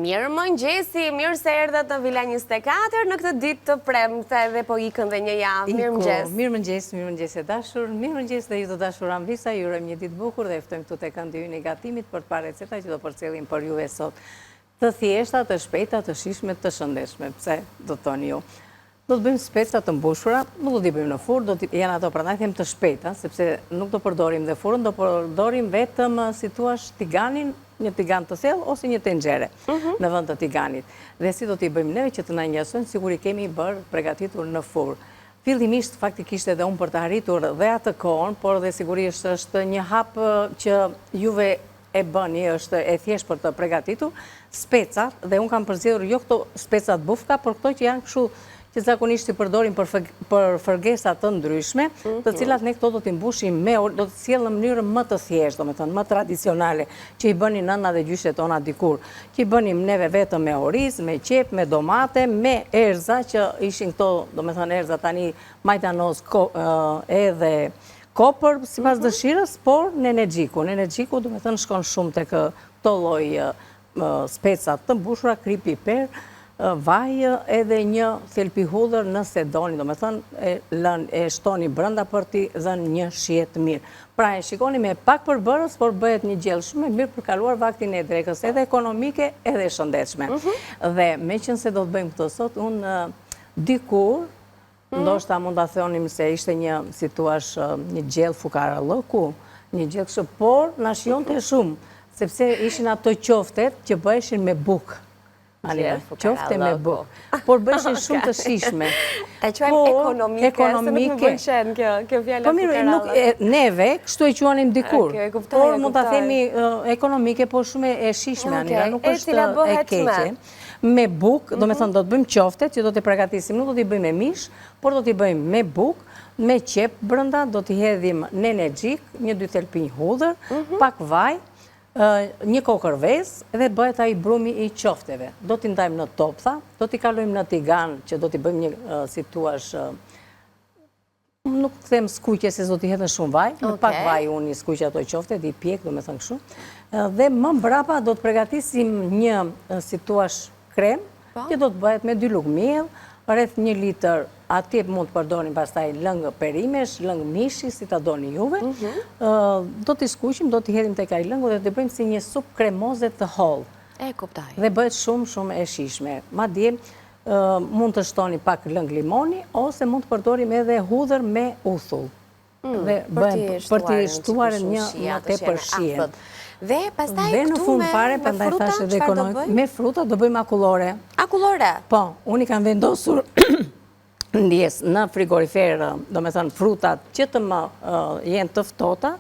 Mirë mëngjesi, mirë se erdhët në Villa 24 në këtë ditë të premte dhe po ikën dhe një javë. Mirë mëngjes. Mirë mëngjes e dashur, mirë mëngjes dhe ju të dashur Anvisa, ju urojmë një ditë bukur dhe ftojmë këtu tek këndi ynë i gatimit për të parë receta që do përcjellim për juve sot. Të thjeshta, të shpejta, të shijshme, të shëndetshme, pse do thoni ju. Do të bëjmë speca të mbushura, nuk do t'i bëjmë në furrë, janë ato prandaj them të shpejta, sepse nuk do përdorim dhe furrën, do përdorim vetëm si thua tiganin, një tigan të thellë ose një tenxhere në vend të tiganit. Dhe si do t'i bëjmë neve që të na njësojnë, siguri kemi bërë përgatitur në furrë. Fillimisht faktikisht edhe unë për të arritur dhe atë kohën, por dhe sigurisht është një hap që juve e bëni, është e thjesht për të përgatitur specat, dhe unë kam përzgjedhur jo këto specat bufka, por këto që janë kështu që zakonisht i përdorim për fërgesa të ndryshme, të cilat ne këto do t'i mbushim do të sjellë në mënyrë më të thjeshtë, domethënë më tradicionale, që i bënin nëna dhe gjyshet tona dikur, që i bënim neve vetëm me oriz, me qep, me domate, me erza, që ishin këto, domethënë erza tani majtanoz edhe kopër, sipas dëshirës, por në energjiku. Në energjiku, domethënë shkon shumë tek këto lloj specat të mbushura, kri, piper, vaj edhe një thelpi hudhër nëse doni, domethënë e shtoni brenda për t'i dhënë një shije të mirë. Pra e shikoni me pak përbërës, por bëhet një gjellë shumë e mirë për kaluar vaktin e drekës, edhe ekonomike, edhe shëndetshme. Dhe meqense do të bëjmë këtë sot, unë dikur, ndoshta mund ta thonim se ishte një, si thua, një gjellë fukarallëku, një gjellë kështu, por na shijonte shumë, sepse ishin ato qoftet që bëheshin me bukë. Qofte me bukë, por bëshin shumë të shishme. E quajmë ekonomike, se nuk më bëjshen kjo fjalla fukarallë. Neve, kështu e quanim dikur, por mund të themi ekonomike, por shumë e shishme, nuk është e keqe. Me bukë, do me thënë, do të bëjmë qoftet, që do t'i përgatisim, nuk do t'i bëjmë me mish, por do t'i bëjmë me bukë, me qep brënda, do t'i hedhim në energjik, 1-2 thelpinj hudhër, pak vaj, një kokër vezë dhe bëhet ai brumi i qofteve. Do t'i ndajmë në toptha, do t'i kalojmë në tigan, që do t'i bëjmë një, si thuash, nuk them skuqje se do t'i hedhën shumë vaj, në pak vaj unë i skuqje ato qofte, t'i pjek, do me thënë kështu. Dhe më mbrapa do t'përgatisim një, si thuash, krem, që do t'bëhet me 2 lugë miell, rreth 1 litër. Atje mund të përdorim pastaj lëngë perimesh, lëngë mishi, si ta doni juve. Do t'i skuqim, do t'i hedhim tek ai lëngu dhe t'i bëjmë si një supë kremoze të hollë. E kuptoj. Dhe bëhet shumë e shijshme. Madje mund të shtoni pak lëng limoni ose mund të përdorim edhe hudhër me uthull. Dhe për t'i shtuar një tepër shije. Dhe pastaj dhe në fund fare, prandaj thashë edhe ekonomik, me fruta do bëjmë akullore. Akullore? Po, unë i kam vendosur ndjes në frigorifer, do me thënë frutat që të më jenë të ftohta,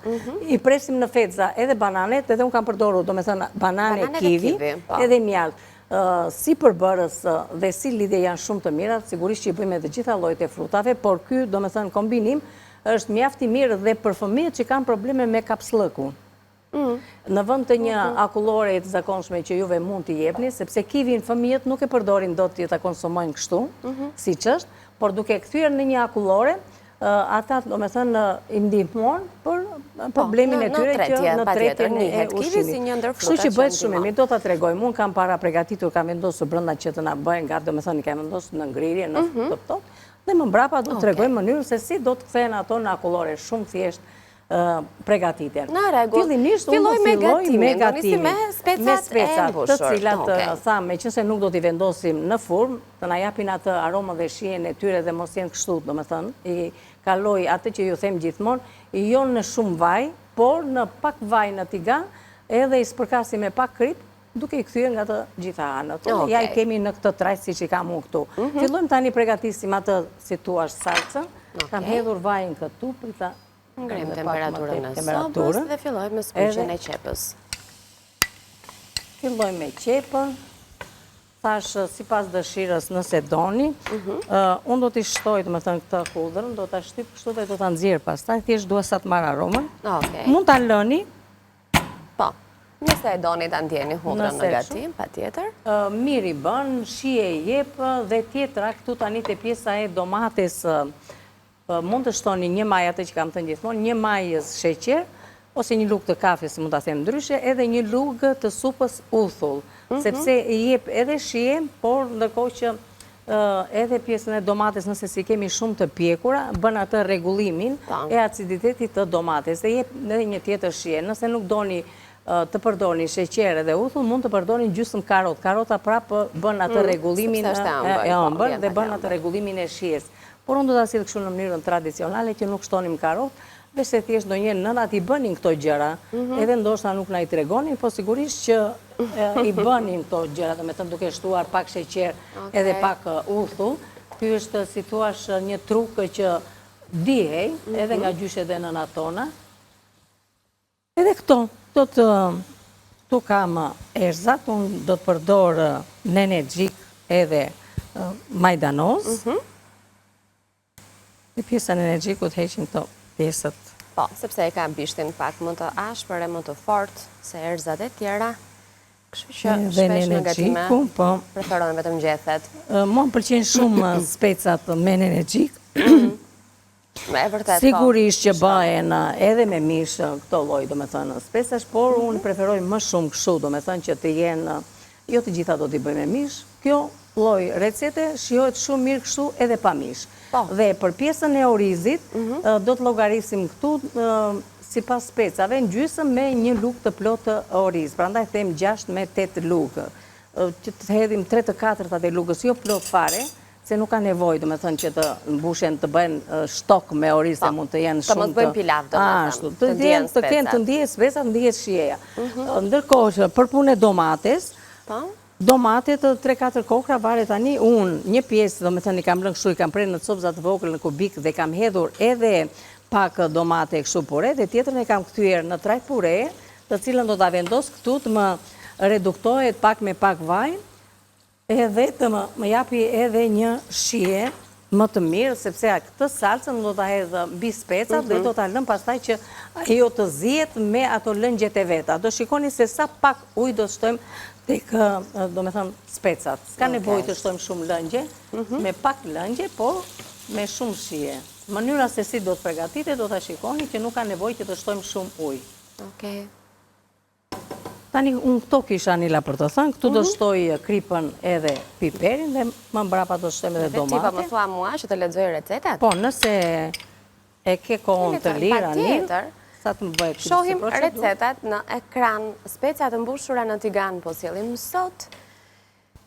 i presim në fetza edhe bananet, edhe unë kam përdorur, do me thënë banane kiwi, edhe mjaltë. Si përbërës dhe si lidhje janë shumë të mira, sigurisht që i bëjmë edhe gjitha llojet e frutave, por ky, do me thënë, kombinim është mjaft i mirë dhe për fëmijët që kanë probleme me kapsllëkun. Në vend të një akullore të zakonshme që juve mund t'i jepni, sepse kiwin fëmijët nuk e përdorin dot që ta konsumojnë kështu, siç është, por duke kthyer në një akullore, ata, do me thënë, i ndihmon për problemin e tyre që në tretjen e ushqimit. Kështu që bëhet shumë e mirë, do ta tregojmë. Unë kam para përgatitur, kam vendosur brenda që të na bëjnë gati, do me thënë, i kam vendosur në ngrirje, në top, dhe më mbrapa do të tregojmë mënyrën se si do të kthehen ato në akullore shumë thjesht pregatitjen. Në rregull. Fillimisht unë filloj me gatimin, me specat të cilat thamë, meqense nuk do t'i vendosim në furrë, të na japin atë aromën dhe shijen e tyre dhe mos jenë kështu, domethënë, i kaloj atë që ju them gjithmonë, jo në shumë vaj, por në pak vaj në tigan, edhe i spërkasim me pak krip, duke i kthyer nga të gjitha anët. Ja i kemi në këtë trajt siç i kam unë këtu. Fillojmë tani përgatisim atë, si thua, salcën. Kam hedhur vajin këtu për ta ngrim temperaturën e sobës dhe fillojmë me skuqjen e qepës. Fillojmë me qepën. Thash, sipas dëshirës nëse doni. Unë do t'i shtoj, do me thënë, këtë hudhërën, do t'a shtyp kështu dhe do t'a nxjerr pastaj, thjesht dua sa të marr aromën. Mund ta lëni. Po. Nëse e doni ta ndjeni hudhërën në gatim, patjetër. Mirë i bën, shije i jep dhe tjetra këtu tani te pjesa e domates. Mund të shtoni një maj, atë që kam thënë gjithmonë, një maj sheqer, ose një lugë të kafe, si mund ta them ndryshe, edhe një lugë të supës uthull, sepse i jep edhe shije, por ndërkohë që edhe pjesën e domates, nëse si kemi shumë të pjekura, bën atë rregullimin e aciditetit të domates dhe jep edhe një tjetër shije. Nëse nuk doni të përdorni sheqer dhe uthull, mund të përdorni gjysmë karot. Karota prapë bën atë rregullimin e ëmbël dhe bën atë rregullimin e shijes. Por unë do ta sjell kështu në mënyrën tradicionale që nuk shtonim karot, veç se thjesht ndonjëherë nënat i bënin këto gjëra, edhe ndoshta nuk na i tregonin, po sigurisht që i bënin këto gjëra, domethënë duke shtuar pak sheqer edhe pak uthull. Ky është, si thua, një truk që dihej edhe nga gjyshet e nënat tona. Edhe këto, tu kam erzat, unë do të përdor nenexhik edhe majdanoz. Në pjesën e energjikut heqim këto pjesët. Po, sepse e ka bishtin pak më të ashpër e më të fort se erzat e tjera. Kështu që shpesh në gatime preferojnë vetëm gjethet. Mua më pëlqejnë shumë specat me energjik. Sigurisht që bëhen edhe me mish këto lloj, domethënë specash, por unë preferoj më shumë kështu, domethënë që të jenë, jo të gjitha do t'i bëj me mish. Kjo lloj recete shijohet shumë mirë kështu edhe pa mish. Dhe për pjesën e orizit, do të llogarisim këtu sipas specave në gjysmë me një lugë të plotë oriz. Prandaj them 6 me 8 lugë. Që të hedhim 3/4 e lugës, jo plot fare, se nuk ka nevojë, domethënë që të mbushen, të bëjnë shtok me oriz, se mund të jenë shumë të... Të mos bëjnë pilav, domethënë. Të kenë të ndihet speca, të ndihet shijeja. Ndërkohë që për punë e domates, domatet 3-4 kokra, varet tani, unë një pjesë, domethënë i kam lënë kështu, i kam prerë në copza të vogël në kubik dhe kam hedhur edhe pak domate kështu pure, dhe tjetrën e kam kthyer në trajt pure, të cilën do ta vendos këtu të më reduktohet pak me pak vaj, edhe të më japi edhe një shije më të mirë, sepse këtë salcën do ta hedh mbi specat dhe do ta lëm pastaj që ajo të zihet me ato lëngjet e veta. Do shikoni se sa pak ujë do shtojmë tek, domethënë, specat. S'ka nevojë të shtojmë shumë lëngje, me pak lëngje, por me shumë shije. Mënyra se si do të përgatitet, do ta shikoni që nuk ka nevojë që të shtojmë shumë ujë. Okej. Tani unë këto kisha Anila për të thënë, këtu do shtoj kripën edhe piperin dhe më mbrapa do shtojmë edhe domate. Ti po më thua mua që të lexoj recetat? Po, nëse e ke kohën të lirë Anila, sa të më bëhet këtë shohim recetat në ekran. Specat të mbushura në tigan po sjellim sot.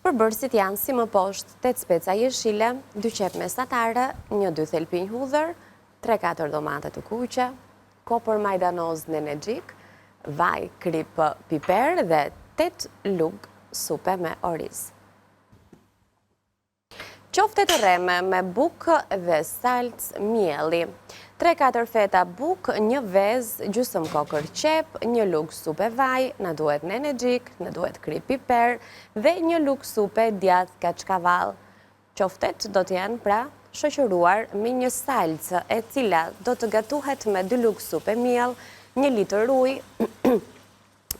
Përbërësit janë si më poshtë 8 speca jeshile, 2 qep mesatare, 1-2 thelpinj hudhër, 3-4 domate të kuqe, kopër majdanoz nenexhik, vaj, krip, piper dhe 8 lugë supe me oriz. Qofte të rreme me bukë dhe salcë mielli. 3-4 feta bukë, 1 vezë, gjysmë kokër qep, 1 lugë supe vaj, na duhet nenexhik, na duhet krip piper dhe 1 lugë supe djath kaçkavall. Qoftet do të jenë pra shoqëruar me një salcë e cila do të gatuhet me 2 lugë supe miell, 1 litër ujë,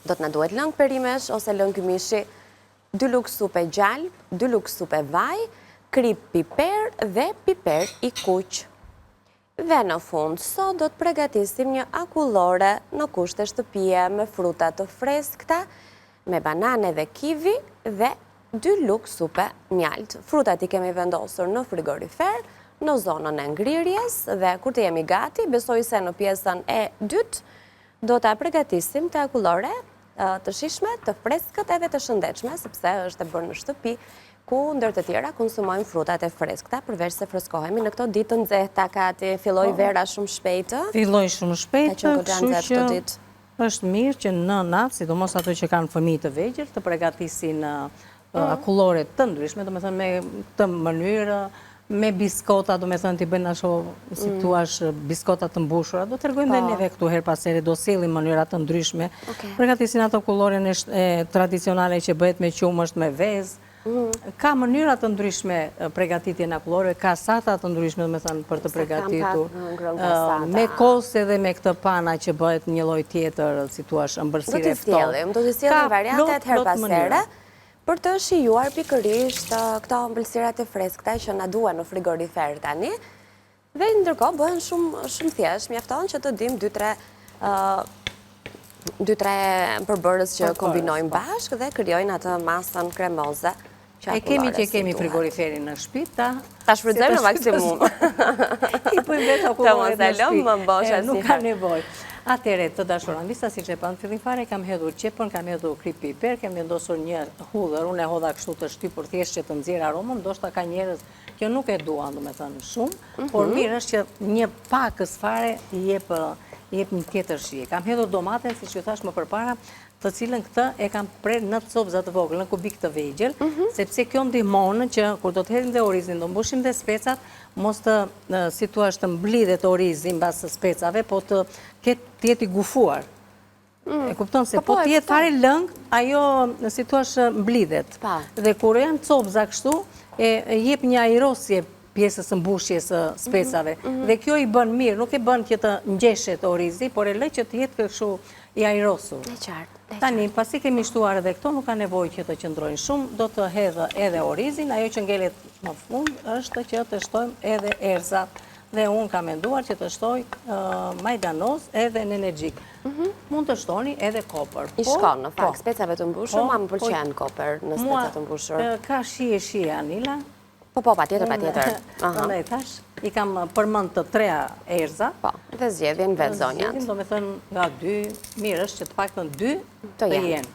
do të na duhet lëng perimesh ose lëng mishi, 2 lugë supe gjalp, 2 lugë supe vaj, krip piper dhe piper i kuq. Dhe në fund, sot do të përgatisim një akullore në kushte shtëpie me fruta të freskëta, me banane dhe kivi dhe 2 lugë supe mjalt. Frutat i kemi vendosur në frigorifer, në zonën e ngrirjes dhe kur të jemi gati, besoj se në pjesën e dytë, do të përgatisim të akullore të shishme, të freskët edhe të shëndetshme, sepse është e bërë në shtëpi, ku ndër të tjera konsumojmë frutat e freskëta, përveç se freskohemi në këto ditë të nxehta, Kati, filloi vera shumë shpejtë. Filloi shumë shpejtë, kështu që është mirë që në natë, sidomos ato që kanë fëmijë të vegjël, të përgatisin akullore të ndryshme, domethënë me këtë mënyrë, me biskota, do me thënë t'i bëjnë asho, si tuash, biskota të mbushura, do të rregojmë dhe neve këtu her pas here, do sillim mënyra të ndryshme. Përgatisin ato kulloren tradicionale që bëhet me qumësht, me vezë. Ka mënyra të ndryshme përgatitje në akullore, ka sata të ndryshme, do me thënë, për të përgatitur. Me kos edhe me këtë pana që bëhet një lloj tjetër, si tuash, ëmbëlsirë e ftohtë. Do të sjellim variantet her pas here, për të shijuar pikërisht këto ëmbëlsirat e freskëta që na duhen në frigorifer tani, dhe ndërkohë bëhen shumë thjesht, mjafton që të dim 2-3 2-3 përbërës që kombinojnë bashkë dhe krijojnë atë masën kremoze. E kemi frigoriferin në shtëpi, ta shfrytëzojmë në maksimum. I bëjmë vetë akumullet në shtëpi. Nuk ka nevojë. Atëre, të dashuran, vista si që në fillim fare, kam hedhur qepën, kam hedhur krip piper, kam vendosur një hudhër, unë e hodha kështu të shtypur thjesht që të nxjerrë aromën, ndoshta ka njerëz që nuk e duan, domethënë shumë, por mirë është që një pakës fare i jep një tjetër shije. Kam hedhur domaten, siç ju thash më përpara, të cilën këtë e kam prerë në copëza të vogël, në kubik të vegjël, sepse kjo ndihmon që kur do të hedhim dhe orizin, do mbushim dhe specat, mos të situash të mblidhet orizi mbas specave, po të jetë i gufuar. E kupton se po të jetë fare lëng, ajo situash mblidhet. Dhe kur janë copëza kështu, e jep një ajrosje pjesës mbushjes së specave. Dhe kjo i bën mirë, nuk e bën që të ngjeshet orizi, por e lë që të jetë kështu i ajrosur. Tani, pasi kemi shtuar edhe këto, nuk ka nevojë që të qëndrojnë shumë, do të hedhë edhe orizin, ajo që ngelet më fund është që të shtojmë edhe erzat. Dhe unë kam menduar që të shtoj majdanoz edhe nenegjik. Mund të shtoni edhe kopër. I shkon në fakt, specave të mbushur, ma më pëlqen kopër në specat të mbushur. Ka shije anila. Po, patjetër. Në e thash, i kam përmend të 3 erza. Po, dhe zgjedhjen vetë zonjat. Do me thënë nga 2, mirë është që të paktën 2 të jenë.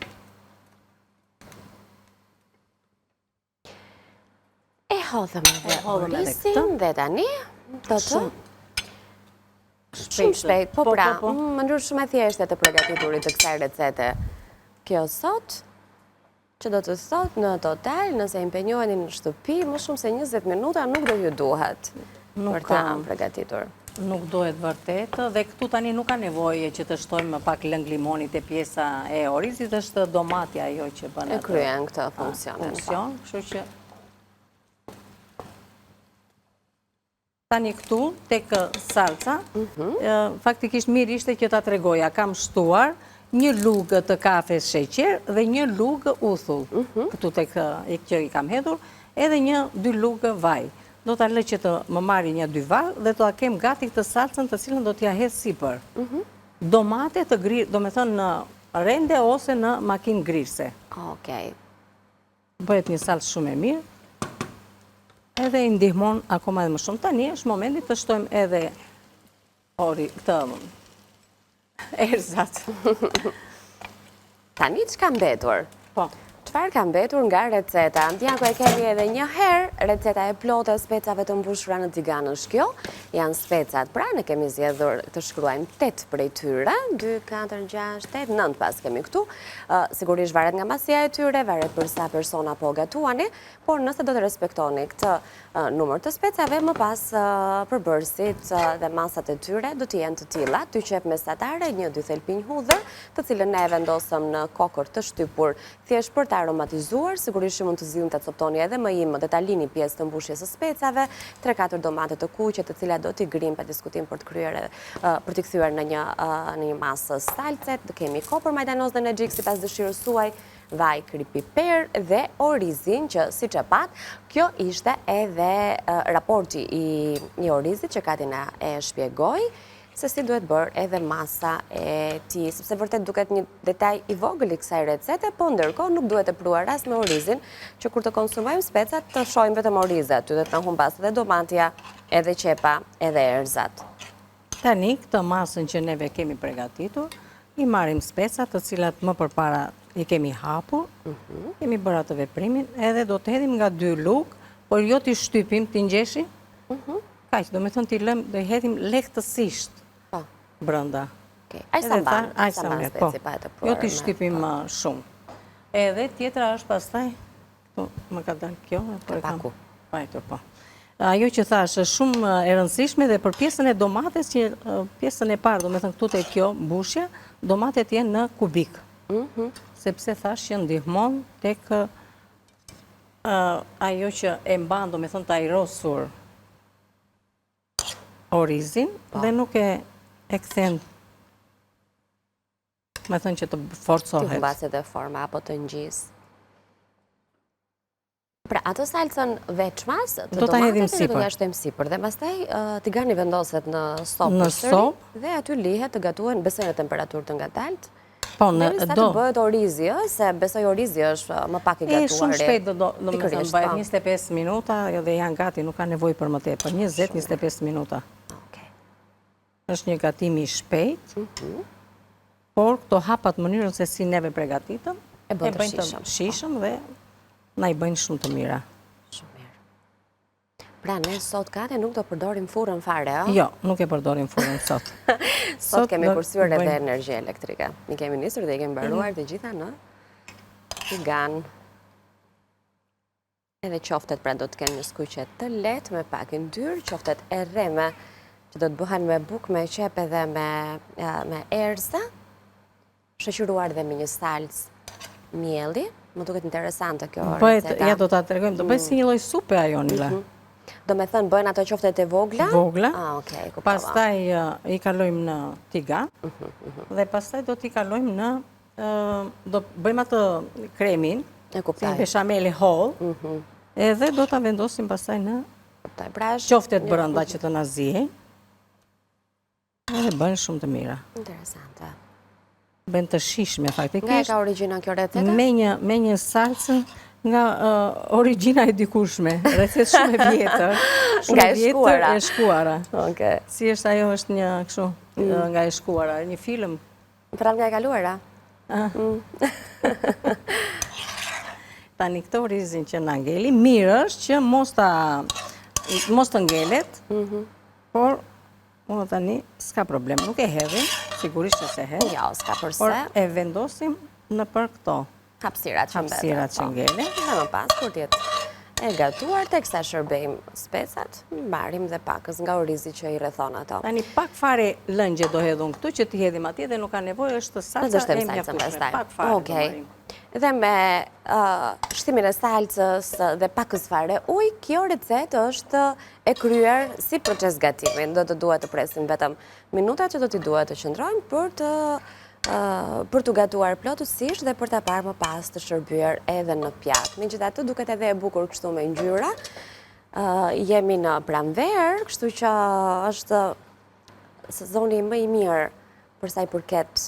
E hodhëm edhe orisin dhe tani, do të shumë shpejt. Po pra, më ndrur shumë e thjeshtë të përgatiturit të kësaj recete. Kjo sot, që do të thot në total, nëse impenjoheni në shtëpi, më shumë se 20 minuta nuk do ju duhet për ta përgatitur. Nuk duhet vërtet, dhe këtu tani nuk ka nevojë që të shtojmë pak lëng limonit e pjesa e orizit, është domatja ajo që bën atë. E kryen këtë funksionin. Kështu që tani këtu tek salca, faktikisht mirë ishte që ta tregoja, kam shtuar një lugë të kafe sheqer dhe një lugë uthull, këtu tek që i kam hedhur, edhe 2 lugë vaj. Do ta lë që të më marri 2 vaj dhe do ta kem gati këtë salcën të cilën do t'ja hedh sipër. Domate të grirë, do me thënë në rende ose në makinë grirëse. Okej. Bëhet një salcë shumë e mirë, edhe i ndihmon akoma edhe më shumë. Tani është momenti të shtojmë edhe këtë erzat. Tani që ka mbetur? Po. Çfarë ka mbetur nga receta? Ndjako e kemi edhe një herë, receta e plotë e specave të mbushura në tigan është kjo. Janë specat, pra ne kemi zgjedhur të shkruajmë 8 prej tyre, 2, 4, 6, 8, 9 pas kemi këtu. Sigurisht varet nga masia e tyre, varet për sa persona po gatuani, por nëse do të respektoni këtë numër të specave, më pas përbërësit dhe masat e tyre do të jenë të tilla, 2 qep mesatare, 1-2 thelpinj hudhër, të cilën ne vendosëm në kokër të shtypur thjesht për të aromatizuar, sigurisht që mund të zgjidhni ta coptoni edhe më imë dhe ta lini pjesë të mbushjes së specave, 3-4 domate të kuqe të cilat do t'i grim pa diskutim për të kthyer në një masë salce. Do kemi kopër, majdanoz dhe nenegjik sipas dëshirës suaj, vaj, krip piper dhe orizin që siç e pat, kjo ishte edhe raporti i orizit që Katina e shpjegoi se si duhet bërë edhe masa e tij, sepse vërtet duket një detaj i vogël i kësaj recete, po ndërkohë nuk duhet të pruar as me orizin, që kur të konsumojmë specat të shohim vetëm orizat, ty do të na humbas edhe domatja, edhe qepa, edhe erzat. Tani këtë masën që neve kemi përgatitur, i marrim specat të cilat më përpara i kemi hapur, kemi bërë atë veprimin, edhe do të hedhim nga 2 lugë, por jo t'i shtypim, t'i ngjeshim. Kaq, do me thënë t'i lëm, do i hedhim lehtësisht brenda. Aq sa mban speci pa e të pruar. Jo t'i shtypim shumë. Edhe tjetra është pastaj, më ka dalë kjo, paku. Po. Ajo që thash është shumë e rëndësishme dhe për pjesën e domates, që pjesën e parë, do me thënë këtu te kjo mbushja, domatet jenë në kubik. Sepse thash që ndihmon tek ajo që e mban, do me thënë të ajrosur orizin dhe nuk e kthen, me thënë që të forcohet. Të humbaset dhe forma apo të ngjis. Pra, atë salcën veçmas të domatet do t'ja shtojmë sipër dhe pastaj tigani vendoset në sopë përsëri dhe aty lihet të gatuhen besoj në temperaturë të ngadaltë Po, Derisa të bëhet orizi, se besoj orizi është më pak i gatuari. Shumë shpejt do më thënë bëhet 25 minuta, dhe janë gati, nuk ka nevojë për më tepër. 20-25 minuta. Është një gatim i shpejt, por këto hapat mënyrën se si neve pregatitëm, e bëjnë të shishëm dhe na i bëjnë shumë të mira. Shumë mirë. Pra, ne sot kate nuk do përdorim furën fare, a? Jo, nuk e përdorim furën sot. Sot kemi kursyer edhe energji elektrike. Ne kemi nisur dhe i kemi mbaruar të gjitha në tigan. Edhe qoftet pra do të kenë një skuqe të lehtë me pak yndyrë, qoftet e rreme që do të bëhen me bukë, me qep edhe me erza, shoqëruar dhe me një salcë mielli. Më duket interesante kjo receta. Ja do ta tregojmë, do bëhet si një lloj supe ajo Nila. Do me thënë, bëjnë ato qoftet e vogla? Vogla. Okej, kuptova. Pastaj i kalojmë në tigan, dhe pastaj do t'i kalojmë në, do bëjmë atë kremin, si beshameli holl, edhe do t'a vendosim pastaj në qoftet brenda që të na zihen, edhe bëjnë shumë të mira. Interesante. Bëjnë të shishme, faktikisht. Nga e ka origjina kjo receta? Me një salcë nga origjina e dikushme, recetë shumë e vjetër. Nga e shkuara. Okej. Si është ajo, është një kështu, nga e shkuara, një film. Pra nga e kaluara? Tani këto rizin që na ngeli, mirë është që mos të ngelet, por unë tani s'ka problem, nuk e hedhim, sigurisht që se hedhim. Jo, s'ka përse. Por e vendosim në për këto. Hapësirat që mbetën. Hapësirat që ngele. Dhe më pas, kur tjetë e gatuar, teksa shërbejmë specat, mbarim dhe pakës nga orizi që i rrethon ato. Tani pak fare lëngje do hedhun këtu, që t'i hedhim atje dhe nuk ka nevojë, është salca e mjaftueshme. Pak fare do marim. Dhe me shtimin e salcës dhe pakës fare ujë, kjo recetë është e kryer si proces gatimin. Do të duhet të presim vetëm minutat që do t'i duhet të qëndrojnë për të gatuar plotësisht dhe për të parë më pas të shërbyer edhe në pjatë. Megjithatë, duket edhe e bukur kështu me ngjyra. Jemi në pranverë, kështu që është sezoni më i mirë për sa i përket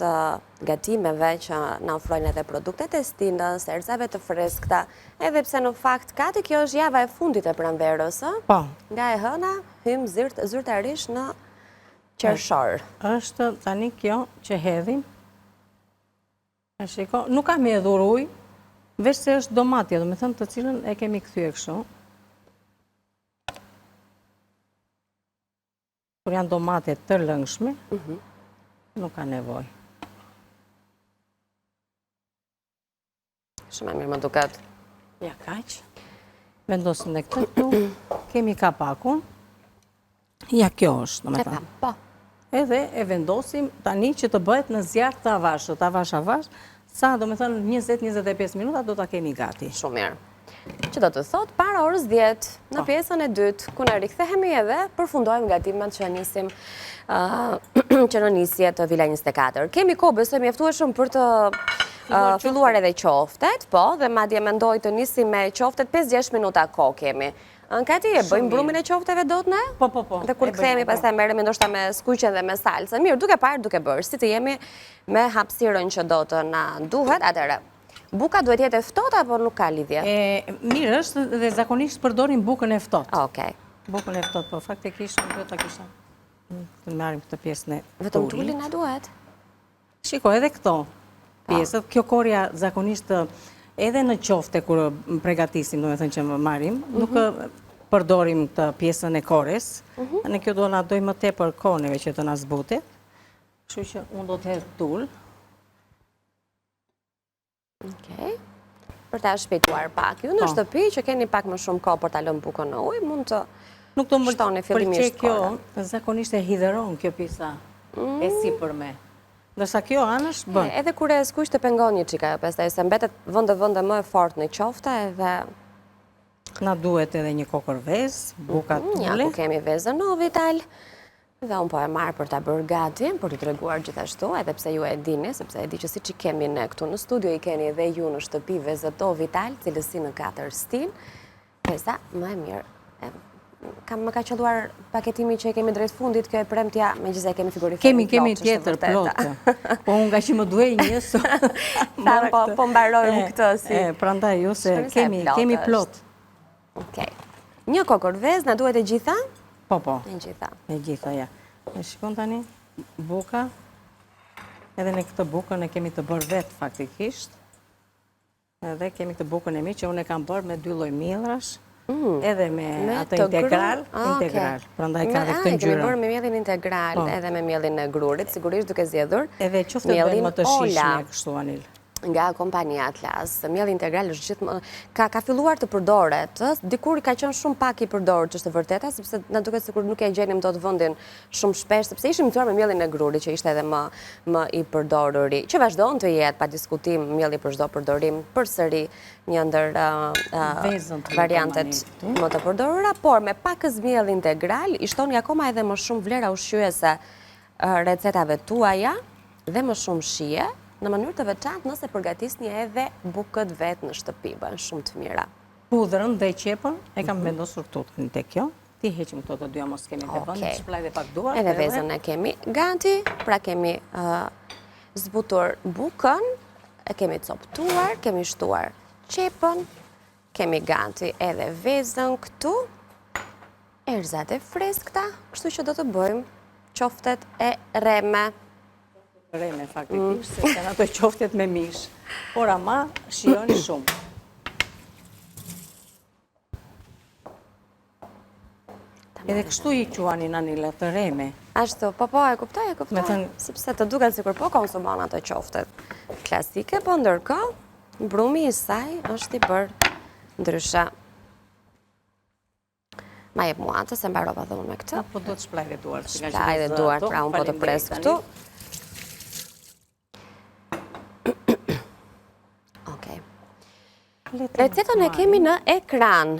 gatimeve që na ofrojnë edhe produktet e stinës, erëzave të freskëta, edhe pse në fakt kati kjo është java e fundit e pranverës, po. Nga e hëna hym zyrtarisht në qershor. Është tani kjo që hedhim. Shiko, nuk kam hedhur ujë, veç se është domatja, do me thënë të cilën e kemi kthyer kështu. Kur janë domate të lëngshme, nuk ka nevojë. Shumë mirë më duket. Ja kaq. Vendosim dhe këtë këtu. Kemi kapakun. Ja kjo është, do me thënë. Po. Edhe e vendosim tani që të bëhet në zjarr të avash, sa do me thënë 20-25 minuta do të kemi gati. Shumë mirë. Që do të thot, para orës 10, në pjesën e dytë, ku në rikthehemi edhe, përfundojmë gatimet që nisim që në nisje të Vila 24. Kemi kohë, besoj mjaftueshëm për të filluar edhe qoftet, po, dhe madje mendoj të nisim me qoftet 5-6 minuta kohë kemi. Në kati e bëjmë brumin e qofteve do të ne? Po. Dhe kur këthejemi pastaj merremi ndoshta me skuqen dhe me salcën. Mirë, duke parë, duke bërë, si të jemi me hapësirën që do të na duhet, atëre. Buka duhet jetë e ftohtë apo nuk ka lidhje? Mirë është dhe zakonisht përdorim bukën e ftohtë. Okej. Bukën e ftohtë, po faktikisht nuk do ta kisha. Të marrim këtë pjesën e tullit. Vetëm tulli na duhet? Shiko, edhe këto pjesët, kjo korja zakonisht edhe në qofte kur përgatisim, do me thënë që më marim, nuk përdorim të pjesën e kores, në kjo do na doj më tepër koneve që të na zbutit, kështu që unë do të hedh tull. Okej. Për ta shpejtuar pak. Ju në shtëpi që keni pak më shumë kohë për ta lënë bukën në ujë, mund të shtoni fillimisht kjo, zakonisht e hidheron kjo pjesa e sipërme. Ndërsa kjo anësh bën. Edhe kur e skuq të pengon një çika, pastaj se mbetet vende më e fortë në qofte edhe na duhet edhe një kokër vezë, buka tulli. Ja, ku kemi vezën no vital. Dhe unë po e marr për ta bërë gati, për t'ju treguar gjithashtu, edhe pse ju e dini, sepse e di që siç i kemi ne këtu në studio, i keni edhe ju në shtëpi vezët o vital, cilësi në 4 stin, pesa më e mirë Më ka qelluar paketimi që e kemi drejt fundit, kjo e premtja, megjithëse kemi frigoriferin plot. Kemi tjetër plot. Po unë nga që më duhej një so. Po mbarojmë këtë si. Prandaj ju se kemi plot. Okej. Një kokorvez, na duhet e gjitha? Po. E gjitha. E gjitha, ja. E shikon tani, buka. Edhe në këtë bukën e kemi të bërë vetë faktikisht. Edhe kemi këtë bukën e mi që unë e kam bërë me 2 lloj mielrash. Edhe me atë integral. Prandaj ka dhe këtë ngjyrë. Kemi bërë me mielin integral edhe me mielin e grurit, sigurisht duke zgjedhur. Edhe qoftë dhe më të shishme kështu Anil. Nga kompania Atlas. Mielli integral është gjithë ka filluar të përdoret, dikur ka qenë shumë pak i përdorur, që është e vërteta, sepse na duket sikur nuk e gjenim dot vendin shumë shpesh, sepse ishim mësuar me mielin e grurit, që ishte edhe më i përdoruri, që vazhdon të jetë pa diskutim mielli për çdo përdorim, përsëri një ndër variantet më të përdorura, por me pakës miell integral i shtoni akoma edhe më shumë vlera ushqyese recetave tuaja dhe më shumë shije, në mënyrë të veçantë nëse përgatisni edhe bukët vetë në shtëpi, bën shumë të mira. Pudrën dhe qepën e kam vendosur këtu te kjo. Ti heqim këto të dyja mos kemi të vend, shplaj dhe pak duar. Edhe vezën e kemi ganti, pra kemi zbutur bukën, e kemi coptuar, kemi shtuar qepën, kemi ganti edhe vezën këtu, erëzat e freskëta, kështu që do të bëjmë qoftet e reme. Reme faktikisht, se janë ato qoftet me mish. Por ama shijoni shumë. Edhe kështu i quanin Anila të reme. Ashtu, po, e kuptoj. Sepse të duket sikur po konsumon ato qoftet klasike, po ndërkohë, brumi i saj është i bërë ndryshe. Ma jep mua atë, se mbarova dhe unë me këtë. Po do të shplaj dhe duar. Shplaj dhe duar, pra unë po të pres këtu. Recetën e kemi në ekran.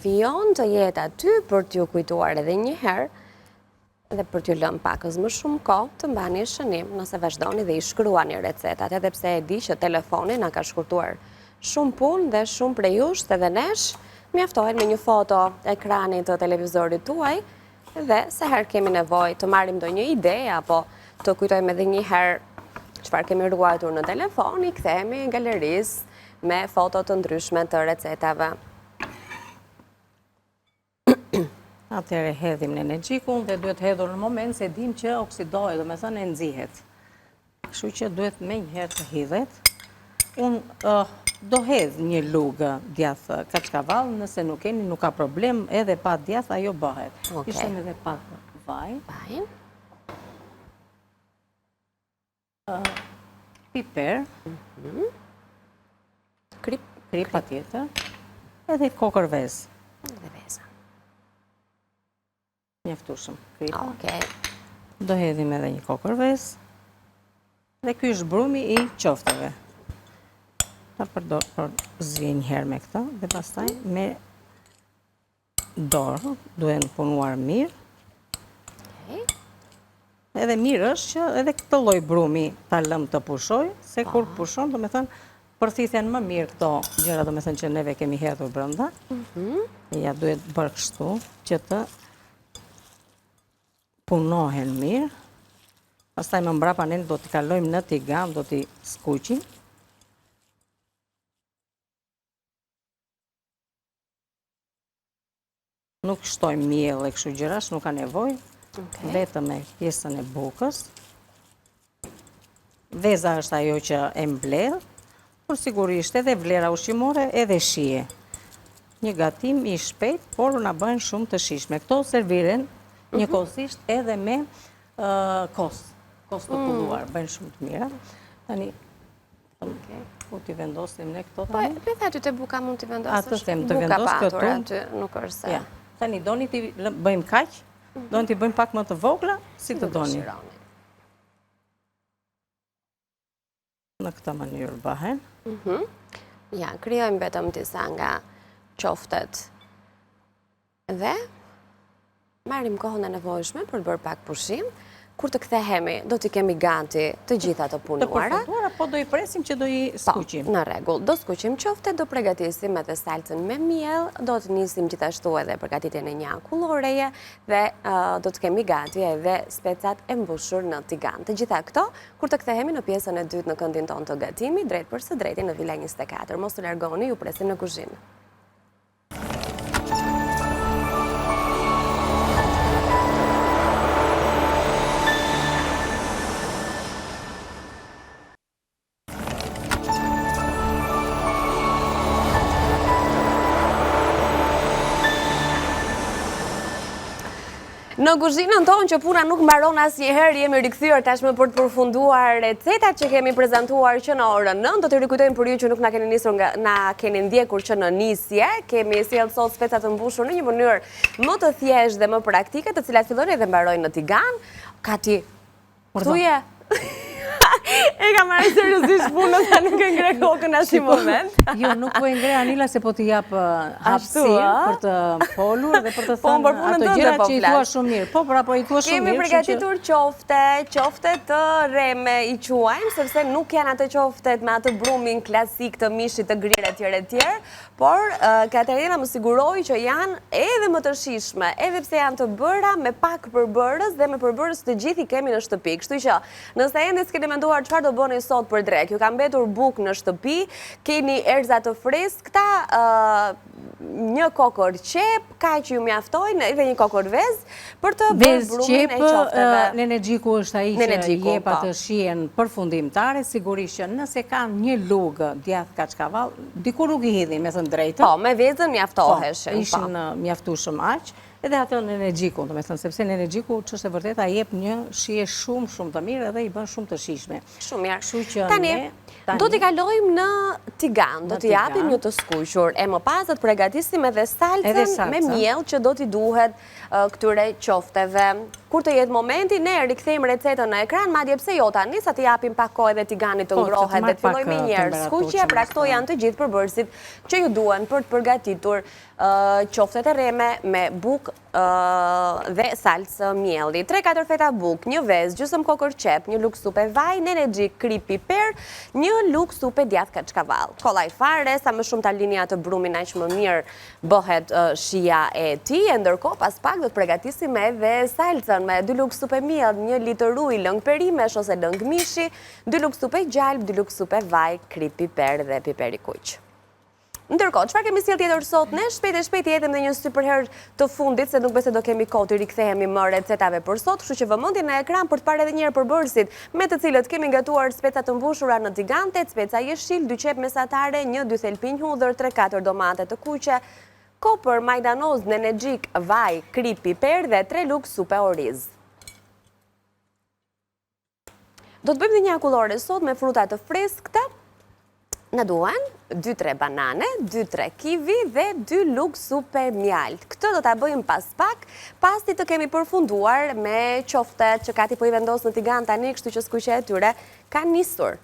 Vion të jetë aty për t'ju kujtuar edhe një herë dhe për t'ju lënë pakës më shumë kohë të mbani shënim nëse vazhdoni dhe i shkruani recetat, edhe pse e di që telefoni na ka shkurtuar shumë punë dhe shumë prej jush edhe nesh mjaftohen me një foto ekranit të televizorit tuaj dhe se herë kemi nevojë të marrim ndonjë ide apo të kujtojmë edhe një herë çfarë kemi ruajtur në telefon, i kthehemi galerisë me foto të ndryshme të recetave. Atëherë hedhim në energjikun dhe duhet hedhur në moment se dim që oksidohet, do me thënë e nxihet. Kështu që duhet me njëherë të hidhet. Unë do hedh një lugë djath kaçkavall, nëse nuk keni, nuk ka problem, edhe pa djath ajo bëhet. Ishtem edhe pak vaj. Piper. Krip patjetër. Edhe kokorvez. Edhe veza. Mjaftueshëm kripa. Okej. Do hedhim edhe një kokorvez. Dhe ky është brumi i qofteve. Ta zhvij një herë me këtë dhe pastaj me dorë duhen punuar mirë. Edhe mirë është që edhe këtë lloj brumi ta lëm të pushoj, se kur pushon, do me thënë, përthithen më mirë këto gjëra, do me thënë që neve kemi hedhur brenda. Ja duhet bërë kështu, që të punohen mirë. Pastaj më mbrapa ne do t'i kalojmë në tigam, do t'i skuqim. Nuk shtojmë miell e kështu gjërash, nuk ka nevojë. Vetëm me pjesën e bukës. Veza është ajo që e mbledh, por sigurisht edhe vlera ushqimore edhe shije. Një gatim i shpejt, por na bën shumë të shijshme. Këto serviren njëkohësisht edhe me kos të pulluar, bëjnë shumë të mira. Tani, ku t'i vendosim ne këto tani? Po, aty të buka mund t'i vendosësh. Atë them të vendos këtu. Buka patur aty, nuk është se. Tani, doni t'i bëjmë kaq, doni t'i bëjmë pak më të vogla, si të doni. Në këtë mënyrë bëhen. Ja, krijojmë vetëm disa nga qoftet dhe marrim kohën e nevojshme për të bërë pak pushim, kur të kthehemi, do t'i kemi gati të gjitha të punuara. Të përfunduara, po do i presim që do i skuqim. Në rregull, do skuqim qofte, do përgatisim edhe salcën me miell, do të nisim gjithashtu edhe përgatitjen e një akulloreje dhe do të kemi gati edhe specat e mbushur në tigan. Të gjitha këto, kur të kthehemi në pjesën e dytë në këndin tonë të gatimit, drejt për së drejti në Villa 24. Mos të largoni, ju presim në kuzhinë. Në kuzhinën tonë që puna nuk mbaron asnjëherë, jemi rikthyer tashmë për të përfunduar recetat që kemi prezantuar që në orën 9. Do të rikujtojmë për ju që nuk na keni ndjekur që në nisje, kemi sjellë sot speca të mbushur në një mënyrë më të thjeshtë dhe më praktike, të cilat fillojnë dhe mbarojnë në tigan. Kati, thuje. E kam marrë seriozisht punën, sa nuk e ngre kokën asnjë moment. Jo, nuk po e ngre Anila se po t'i jap hapësirë për të folur dhe për të thënë ato gjërat që i thua shumë mirë. Po, pra, po i thua shumë mirë. Kemi përgatitur qofte të reme i quajmë, sepse nuk janë ato qoftet me atë brumin klasik të mishit të grirë etj, por Katerina më siguroi që janë edhe më të shijshme, edhe pse janë të bëra me pak përbërës dhe me përbërës të gjithë i kemi në shtëpi. Kështu që nëse ende s'keni menduar çfarë do bëni sot për drek, ju ka mbetur bukë në shtëpi, keni erza të freskëta, një kokor qep, kaq që ju mjaftojnë, edhe një kokor vez për të bërë brumin e qofteve. Nenergjiku është ai që jep atë shijen përfundimtare, sigurisht që nëse kanë një lugë djath kaçkavall, diku nuk i hidhin, me thënë drejtën. Po, me vezën mjaftoheshin. Ishin mjaftueshëm aq. Edhe atë në energjiku, sepse në energjiku që është e vërteta jep një shije shumë të mirë edhe i bën shumë të shijshme. Shumë mirë. Tani, do t'i kalojmë në tigan, do t'i japim një të skuqur, e më pas do të përgatisim edhe salcën me miell që do t'i duhet këtyre qofteve. Kur të jetë momenti, ne rikthejmë recetën në ekran, madje pse jo tani, sa t'i japim pak kohë edhe tiganit të ngrohet dhe të fillojmë me njerë skuqje, pra këto janë të gjithë përbërësit që ju duhen për të përgatitur qoftet e reme me bukë dhe salcë mielli. 3-4 feta bukë, një vezë, gjysmë kokër qep, një lugë supe vaj, nenexhik, kri, piper, një lugë supe djath kaçkavall. Kollaj fare, sa më shumë ta lini atë brumin aq më mirë bëhet shija e tij, ndërkohë pas pak do të përgatisim edhe salcën me 2 lugë supe miell, 1 litër ujë, lëng perimesh ose lëng mishi, 2 lugë supe gjalp, 2 lugë supe vaj, kri, piper dhe piper i kuq. Ndërkohë, çfarë kemi sjellë tjetër sot ne? Shpejt jetem dhe një sy për herë të fundit, se nuk besoj do kemi kohë të rikthehemi më recetave për sot, kështu që vëmendjen në ekran për të parë edhe një herë përbërësit me të cilët kemi gatuar speca të mbushura në tigante, speca jeshil, 2 qep mesatare, 1-2 thelpinj hudhër, 3-4 domate të kuqe, kopër, majdanoz, nenexhik, vaj, kri, piper dhe 3 lugë supe oriz. Do të bëjmë një akullore sot me fruta të freskëta. Në duhen 2-3 banane, 2-3 kivi dhe 2 lugë supe mjalt. Këtë do t'a bëjmë pas pak, pasi të kemi përfunduar me qoftet që Kati po i vendos në tigan tani, kështu që skuqja e tyre ka nisur.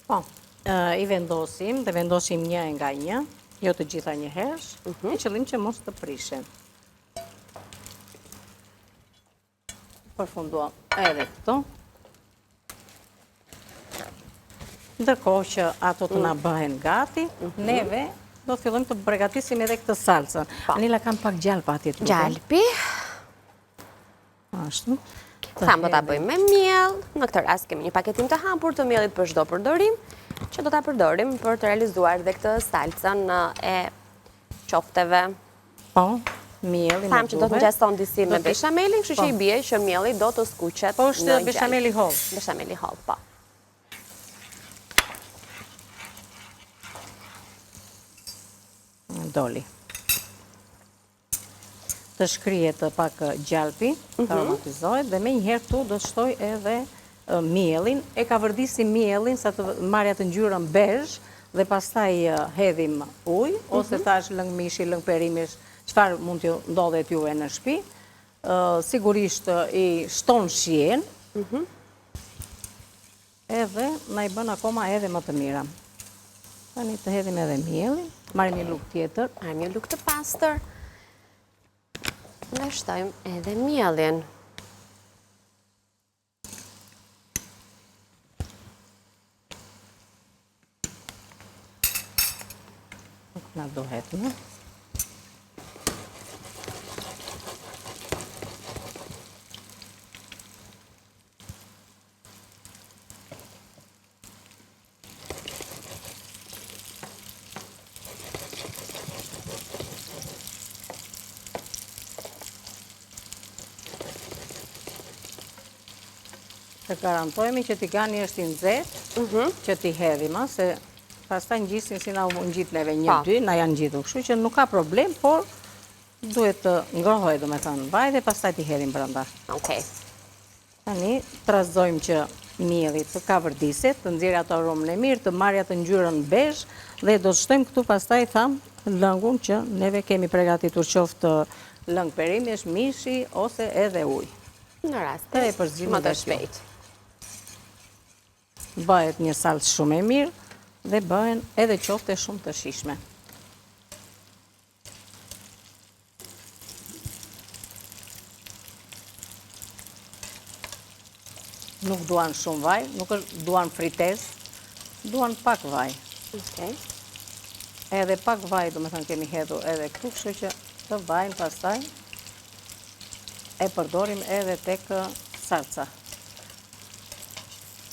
Po, i vendosim, dhe vendosim një nga një, jo të gjitha një hersh, në qëllim që mos të prishen. Përfunduam edhe këto. Ndërkohë që ato të na bëhen gati, neve do të fillojmë të përgatisim edhe këtë salcën. Anila kam pak gjalp atje të Gjalpi. Ashtu. Tham do ta bëjmë me miell. Në këtë rast kemi një paketim të hapur të miellit për çdo përdorim, që do ta përdorim për të realizuar dhe këtë salcën e qofteve. Po, mielli më duhet. Tham që do të ngjason disi me beshamelin, kështu që i bie që mielli do të skuqet. Po është beshameli holl. Beshameli holl, po. Doli. Të shkrihet pak gjalpi, të aromatizohet dhe me njëherë tu do të shtoj edhe mielin. E ka vërdisi mielin sa të marrë atë ngjyrën bezh dhe pastaj hedhim ujë, ose thash lëng mishi, lëng perimesh, çfarë mund të ndodhet juve në shtëpi. Sigurisht i shton shijen. Edhe na i bën akoma edhe më të mira. Tani të hedhim edhe mielin, marrim një lugë tjetër. Marrim një lugë të pastër. Ne shtojmë edhe mielin. Na duhet, në? Të garantojemi që t'i gani është i nxehtë, që t'i hedhim, se pastaj ngjisin si na u ngjit neve 1-2, na janë ngjitur, kështu që nuk ka problem, por duhet të ngrohoj, domethënë, vaj dhe pastaj t'i hedhim brenda. Okej. Tani trazojmë që mielli të kavërdiset, të nxjerrë ato aromën e mirë, të marrë atë ngjyrën bezh dhe do të shtojmë këtu pastaj lëngun që neve kemi përgatitur, qoftë lëng perimesh, mishi ose edhe ujë. Në rast më të shpejt. Bëhet një salcë shumë e mirë dhe bëhen edhe qofte shumë të shishme. Nuk duan shumë vaj, nuk duan frites, duan pak vaj. Edhe pak vaj, do me thënë kemi hedhur edhe këtu, kështu që të vajnë pastaj e përdorim edhe tek salca.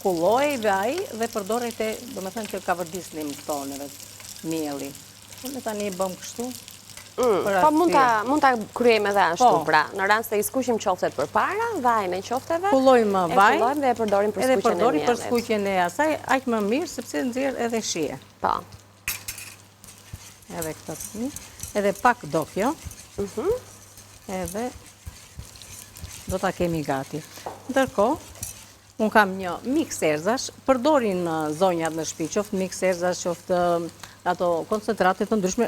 Kulloj vaj dhe përdorej te, do me thënë që ka vërdisnim këto neve mielli. Ne tani i bëm kështu. Po mund ta kryejmë edhe ashtu, pra. Në rast se i skuqim qoftet përpara, vajin e qofteve, kullojmë vaj, dhe e përdorim për edhe skuqjen e përdorim për miellit. skuqjen e asaj, aq më mirë sepse nxjerr edhe shije. Po. Edhe këtë tani, edhe pak dofjo. Edhe do ta kemi gati. Ndërkohë, unë kam një mix erzash, përdorin zonjat në shtëpi, qoftë mix erzash, qoftë ato koncentrate të ndryshme,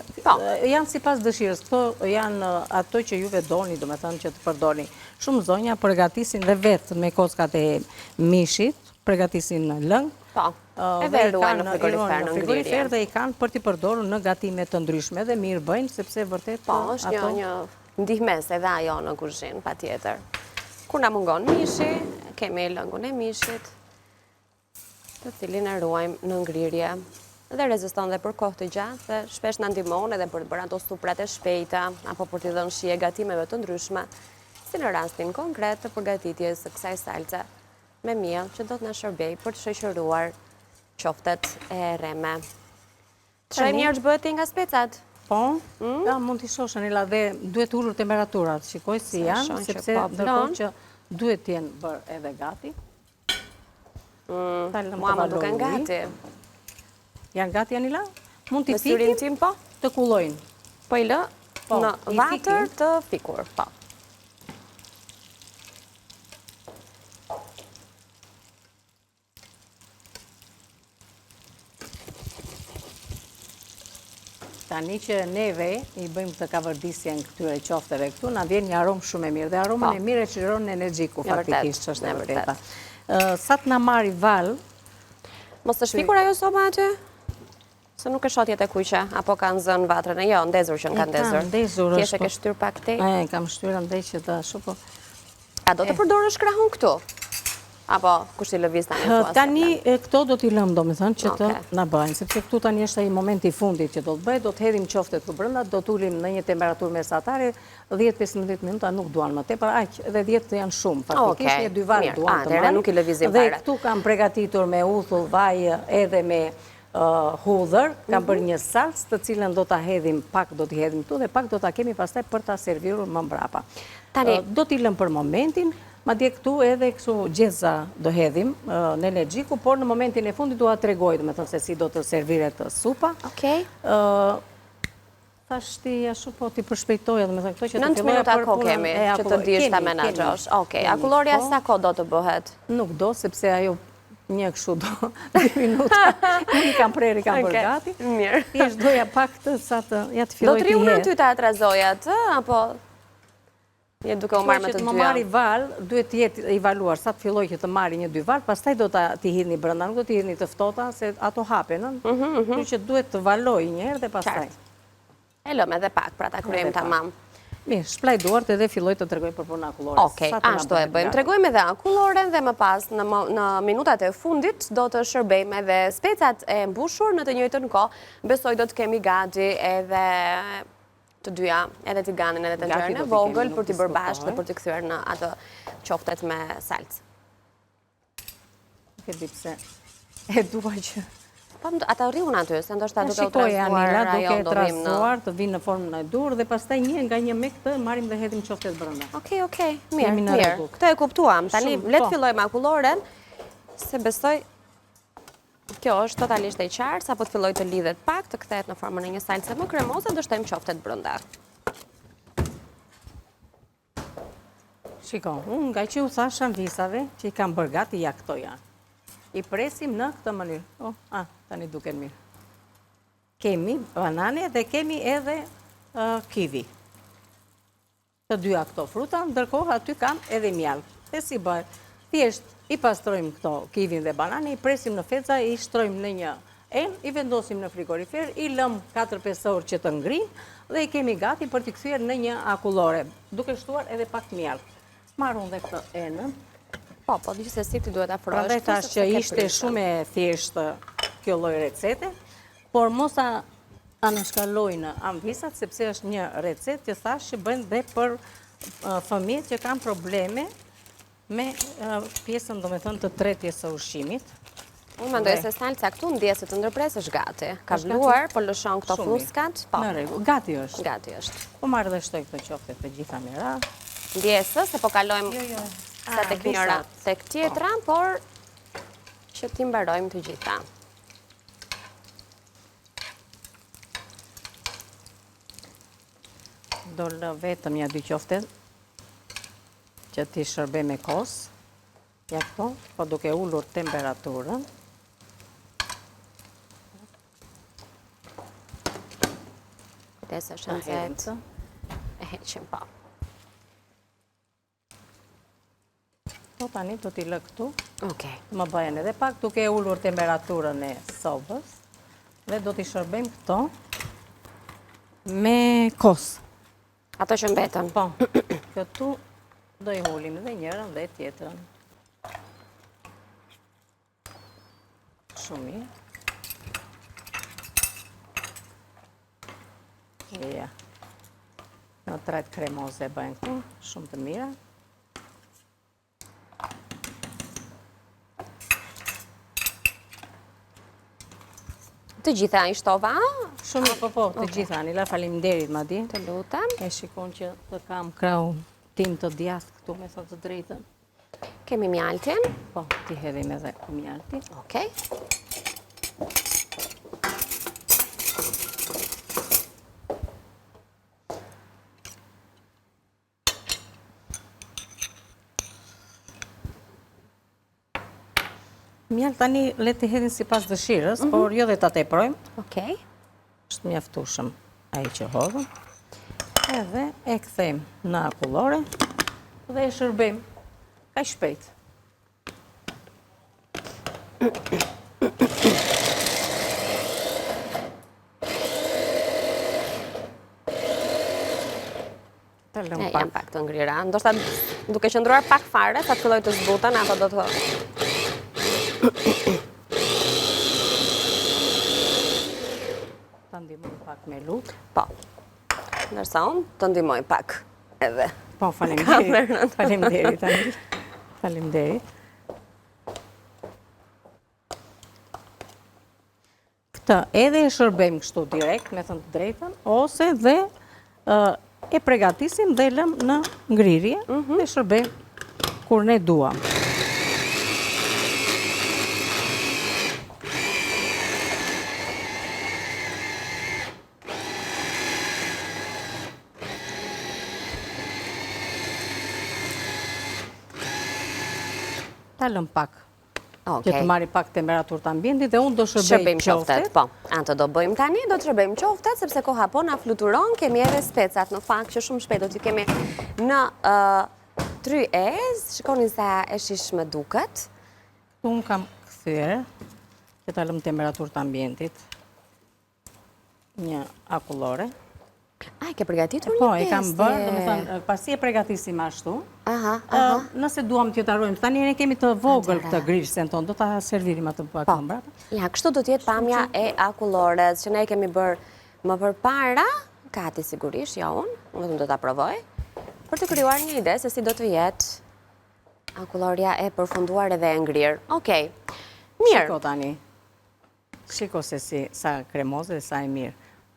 janë sipas dëshirës. Këto janë ato që juve doni, do me thënë që të përdorni. Shumë zonja përgatisin dhe vetë me kockat e mishit, përgatisin në lëng. Po, edhe ruajnë në frigorifer në ngrirje. Dhe i kanë për t'i përdorur në gatime të ndryshme dhe mirë bëjnë, sepse vërtet po, është një ndihmes edhe ajo në kuzhinë, patjetër. Kur na mungon mishi, kemi lëngun e mishit, të cilin e ruajmë në ngrirje. Dhe reziston dhe për kohë të gjatë, dhe shpesh në ndihmon edhe për të bërë ato suprat e shpejta, apo për t'i dhënë shije gatimeve të ndryshme, si në rastin konkret të përgatitjes së kësaj salce me miell që do të na shërbej për të shoqëruar qoftet e rreme. Shoj mirë që bëhet nga specat? Po, mund t'i shoshën, dhe duhet ullur temperaturat, shikoj si janë, sepse ndërkohë që duhet t'jenë bërë edhe gati. Mua më duken gati. Janë gati, Janila? Mund t'i me syrin tim, po? Të kullojnë. Po i lë në vatër të fikur, po. Tani që neve i bëjmë të kavërdisjen këtyre qofteve këtu, na vjen një aromë shumë e mirë, dhe aromën e mirë e çliron energjiku, faktikisht, që është e vërteta. Sa të na marri val... Mos të shpikur ajo soba aty? Se nuk e shotjet e kuqe, apo kanë zënë vatrën e jo, ndezur që në kanë ndezur. Kanë ndezur është. Thjesht e ke shtyr pak te? Kam shtyr ndej që të shupo. A do të përdorësh krahun këtu? Apo kush t'i lëviz tani thua? Tani këto do t'i lëmë, do me thënë, që të na bëjnë, sepse këtu tani është ai momenti i fundit që do të bëjë, do të hedhim qoftet për brenda, do t'ulim në një temperaturë mesatare, 10-15 minuta nuk duan më tepër, aq, edhe 10 janë shumë, faktikisht një 2 varë duan të marrin. Dhe këtu kam përgatitur me uthull, vaj edhe me hudhër, kam bërë një salcë të cilën do t'a hedhim, pak do t'i hedhim këtu dhe pak do t'a kemi pastaj për t'a servirur më mbrapa. Do t'i lëm për momentin, ma dje këtu edhe kësu gjeza do hedhim në energjiku, por në momentin e fundit do a tregoj, me thënë se si do të serviret supa. Thash ti ashtu po t'i përshpejtoja, dhe me thënë këto që të filloja 9 minuta ko kemi, që të dish ta menaxhosh. Okej, akullorja sa ko do të bëhet? Nuk do, sepse ajo një këshu do 2 minuta. Unë kam preri, kam bërë gati. Mirë. Thjesht doja pak të sa të ja të filloj t'i Do t'riunë ty ta atrazojat, apo... Je duke u marrë me të dyja. Që të më marri val, duhet të jetë evaluar sa të filloj që të marri 1-2 val, pastaj do t'i hidhni brenda, nuk do t'i hidhni të ftota, se ato hapen, që duhet të valoj njëherë dhe pastaj. E lëm edhe pak, pra ta kryejmë tamam. Mirë, shplaj duart edhe filloj të tregoj për punën akullore. Okej, ashtu e bëjmë. Tregojmë edhe akulloren dhe më pas në minutat e fundit do të shërbejmë edhe specat e mbushur në të njëjtën kohë. Besoj do të kemi gati edhe të dyja, edhe tiganin edhe tenxherën e vogël për t'i bërë bashkë dhe për t'i kthyer në atë qoftet me salcë. Nuk e di pse e dua që Ata rriun aty, se ndoshta duke u shikoj Anila, transformuar ajo duke do vim në... trazuar, të vinë në formën e dur dhe pastaj një nga një me këtë marrim dhe hedhim qoftet brenda. Okej, mirë. Këtë e kuptuam. Tani le të fillojmë akulloren, se besoj kjo është totalisht e qartë, sa po të filloj të lidhet pak, të kthehet në formën e një salce më kremose, do shtojmë qoftet brenda. Shiko, unë nga që u thasha visave që i kam bërë gati, ja këto janë. I presim në këtë mënyrë. Tani duken mirë. Kemi banane dhe kemi edhe kivi. Të dyja këto fruta, ndërkohë aty kam edhe mjallë. E si bërë, thjesht i pastrojmë këto kivin dhe banane, i presim në feca, i shtrojmë në një enë, i vendosim në frigorifer, i lëm 4-5 orë që të ngrinë dhe i kemi gati për t'i kthyer në një akullore, duke shtuar edhe pak mjallë. Marrun dhe këtë enën. Po, gjithsesi ti duhet afrosh. Prandaj thash që ishte shumë e thjeshtë kjo lloj recete, por mos ta anashkaloj në amvisat, sepse është një recetë që thash që bën dhe për fëmijët që kanë probleme me pjesën, domethënë, të tretjes së ushqimit. Unë mendoj se salca këtu ndjes se të ndërpres është gati. Ka vluar, po lëshon këto fluskat. Në rregull, gati është. Gati është. Po marr dhe shtoj këto qofte të gjitha me radhë. Ndjesë se po kalojmë sa tek njëra tek tjetra, por që ti mbarojmë të gjitha. Do lë vetëm ja 2 qofte që ti shërbej me kos. Ja këto, po duke ullur temperaturën. Kujdes është nxehtë. E heqim pa. Po tani do t'i lë këtu. Okej. Më bëhen edhe pak duke ullur temperaturën e sobës dhe do t'i shërbejmë këto me kos. Ato që mbetën. Po, këtu do i ullim dhe njërën dhe tjetrën. Shumë mirë. Ja. Në tret kremoze bëhen këtu, shumë të mira. Të gjitha i shtova? Shumë, po, të gjitha, Anila, faleminderit madje. Të lutem. E shikon që të kam krau tim të djathtë këtu, me thotë të drejtën. Kemi mjaltin. Po, ti hedhim edhe mjaltin. Okej. Mjalt tani le të hedhin sipas dëshirës, por jo dhe ta teprojmë. Okej. Është mjaftueshëm ai që hodhëm. Edhe e kthejmë në akullore dhe e shërbejmë kaq shpejt. Jam pak të ngrira. Ndoshta duke qëndruar pak fare, sa të filloj të zbuten, ato do të... Ta ndihmoj pak me luk. Po. Ndërsa unë të ndihmoj pak edhe. Po, faleminderit. Faleminderit, Anil. Faleminderit. Këtë edhe e shërbejmë kështu direkt, me thënë të drejtën, ose dhe e përgatisim dhe lëm në ngrirje dhe shërbejmë kur ne duam. Ta lëm pak, që të marri pak temperaturë të ambientit dhe unë do shërbejmë qoftet. Po, anë të do bëjmë tani, do të shërbejmë qoftet, sepse koha po na fluturon, kemi edhe specat në fakt që shumë shpejt do t'i kemi në tryez, shikoni sa e shishme duket. Unë kam kthyer, që ta lëm temperaturë të ambientit, një akullore. A, ke përgatitur një Po, pjesë? e kam bërë, do më thënë, pasi e përgatisim ashtu. Nëse duam t'ju tarojmë, tani ne kemi të vogël këtë grishsen tonë, do ta servirim atë pak më mbrapa. Ja, kështu do t'jetë pamja e akullores, që ne kemi bërë më përpara, Kati sigurisht, ja unë, vetëm do t'a provoj, për të krijuar një ide se si do të jetë akulloria e përfunduar edhe e ngrirë. Okej, mirë. Shiko tani, shiko se si sa kremoze dhe sa e mirë.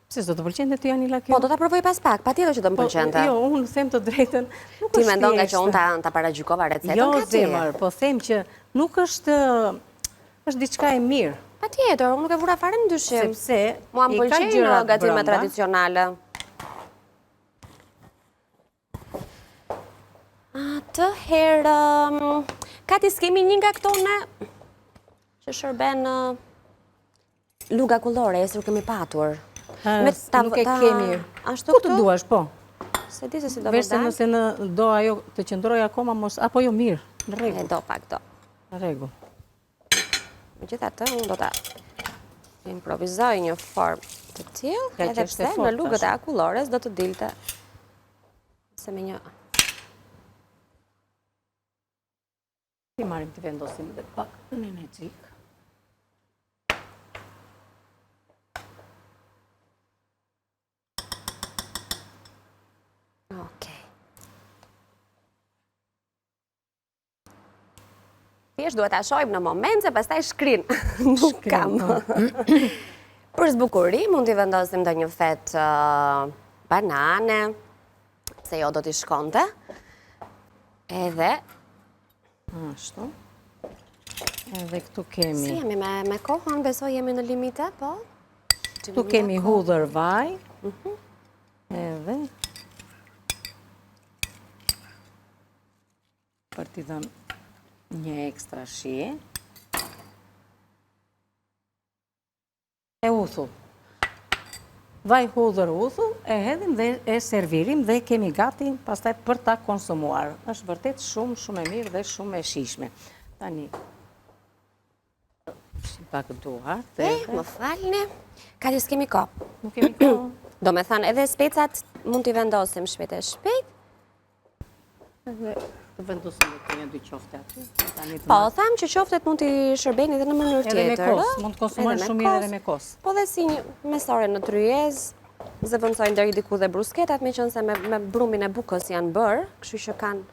Pse s'do të pëlqente ty Anila kjo? Po, do t'a provoj pas pak, patjetër që do më pëlqente. Jo, unë them të drejtën, nuk është Ti mendon nga që thjeshtë. unë ta paragjykova recetën Jo, Kati? zemër, po them që nuk është diçka e mirë. Patjetër, unë nuk e vura fare në dyshim. Sepse Mua më i ka pëlqejnë gjërat gatimet brenda. tradicionale. Atëherë, Kati, s'kemi një nga këto ne që shërben luga kullore, e s'u kemi patur. Nuk e kemi. Ashtu Ku të duash, po? Se di se si do më Veç se dalë. nëse në do ajo të qëndroj akoma mos, apo jo mirë, në E rregull. do pak do. Në rregull. Megjithatë, unë do ta improvizoj një formë të tillë, Ka edhe qeshte pse fort në lugët e tash. akullores do të dilte se me një. Ti marrim të vendosim dhe pak në energjik. Okej. Thjesht duhet ta shohim në moment se pastaj shkrin. Nuk kam. Për zbukuri mund t'i vendosim ndonjë fetë banane, se jo do t'i shkonte. Edhe, Ashtu. Edhe këtu si kemi. jemi me kohën, besoj jemi në limite, po? Këtu kemi hudhër vaj. Edhe për t'i dhënë një ekstra shije. E uthull. Vaj hudhër uthull, e hedhim dhe e servirim dhe kemi gati pastaj për ta konsumuar. Është vërtet shumë, shumë e mirë dhe shumë e shijshme. Tani, pak duart. Më falni. Kati s'kemi kohë. Nuk kemi kohë. Do me thënë, edhe specat mund t'i vendosim shpejt e shpejt. Edhe të vendosim të një dy qofte aty. Po, tham që qoftet mund t'i shërbeni edhe në mënyrë Edhe me tjetër. kos, mund të konsumojnë shumë mirë edhe me kos. Po dhe si një mesore në tryez, zëvëndsojnë deri diku dhe brusketat, me qënë se me brumin e bukës janë bërë, kështu që kanë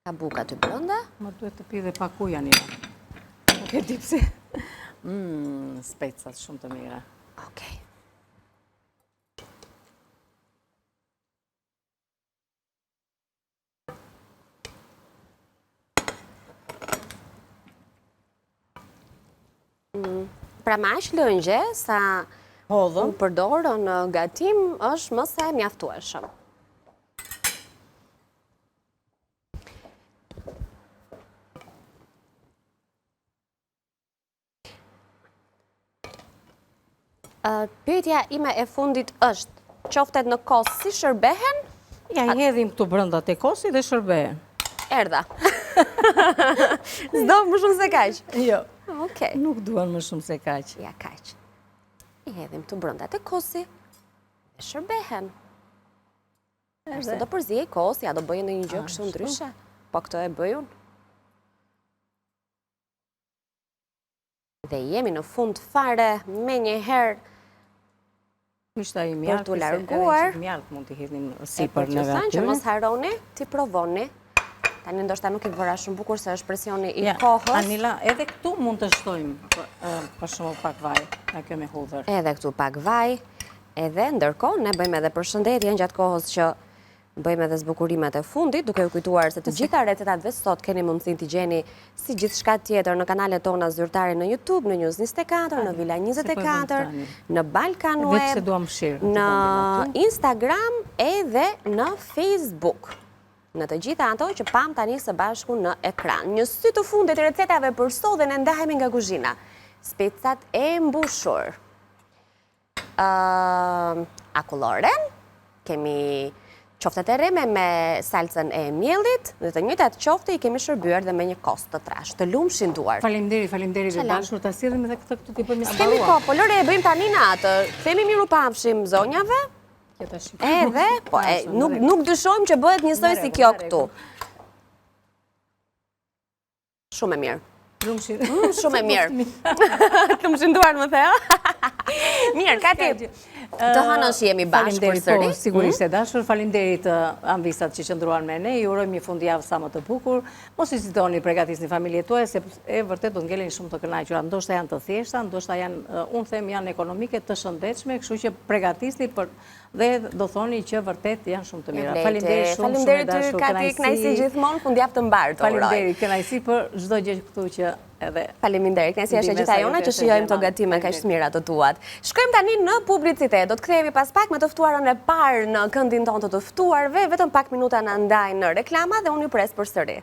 ka buka të brënda. Më duhet të pi dhe pak ujë Anila. Nuk e di pse. Specat shumë të mira. Okej. Pra ma është lëngje sa u Hodhëm. përdorën në gatim është më se mjaftueshëm. Pyetja ime e fundit është, qoftet në kos si shërbehen? Ja, i hedhim këtu brënda te kosi dhe shërbehen. Erdha. S'do më shumë se kaq. Jo. Okej. Nuk duan më shumë se kaq. Ja, kaq. I hedhim të brënda të kosi dhe shërbehen. Se do përzije kosi, a do bëjë në një gjë kështu ndryshe? Po këto e bëjun. Dhe jemi në fund fare, me një herë Ishta i Për mjaltë, t'u se larguar. edhe që mjaltë mund t'i hedhim për sipër që në thënë që atyre. mos harroni, ti provoni. Tani ndoshta nuk i vëra shumë bukur se është presioni i Ja, kohës. Anila, edhe këtu mund të shtojmë për shumë pak vaj, nga kjo me hudhër. Edhe këtu pak vaj, edhe ndërkohë ne bëjmë edhe përshëndetjen gjatë kohës që bëjmë edhe zbukurimet e fundit, duke u kujtuar se të gjitha recetat veç sot keni mundësinë t'i gjeni si gjithçka tjetër në kanalet tona zyrtare në YouTube, në News 24, në Villa 24, në Balkan Veç se Web, duam shirë. në Instagram edhe në Facebook. Në të gjitha ato që pam tani së bashku në ekran. Një sy të fundit të recetave për sot dhe ne ndahemi nga kuzhina. Specat e mbushur. Akulloren, kemi qoftet e reme me salcën e miellit, dhe të njëjtat qofte i kemi shërbyer dhe me një kost të trash, të lumshin duar. Faleminderit dhe dashur, ta sillim edhe këtë këtu t'i bëjmë së Kemi ko, po lore e bëjmë tani në atë, themi miru pafshim zonjave, edhe, po nuk dyshojmë që bëhet njësoj si kjo këtu. Shumë e mirë. Shumë e mirë. Të më shënduar më thea. Mirë, Kati, të hënën që jemi bashkë për sëri. Po, sigurisht e dashur, faleminderit anvisat që qëndruan me ne, ju urojmë një fundjavë sa më të bukur, mos hezitoni përgatisni familjet tuaja, se e vërtet do ngelin shumë të kënaqura, ndoshta janë të thjeshta, ndoshta janë, unë them janë ekonomike të shëndetshme, kështu që përgatisni dhe do thoni që vërtet janë shumë të mira. Faleminderit shumë e dashur, Kati, kënaqësi gjithmonë, fundjavë të mbarë të uroj. Faleminderit, kënaqësi për çdo gjë këtu që edhe. Faleminderit, kënaqësi është gjitha jona që shijojmë të gatime kaq të mira të tuat. Shkojmë tani në publicitet. Do të kthehemi pas pak me të ftuarën e parë në këndin tonë të ftuarve, vetëm pak minuta na ndajnë në reklama dhe unë ju pres përsëri.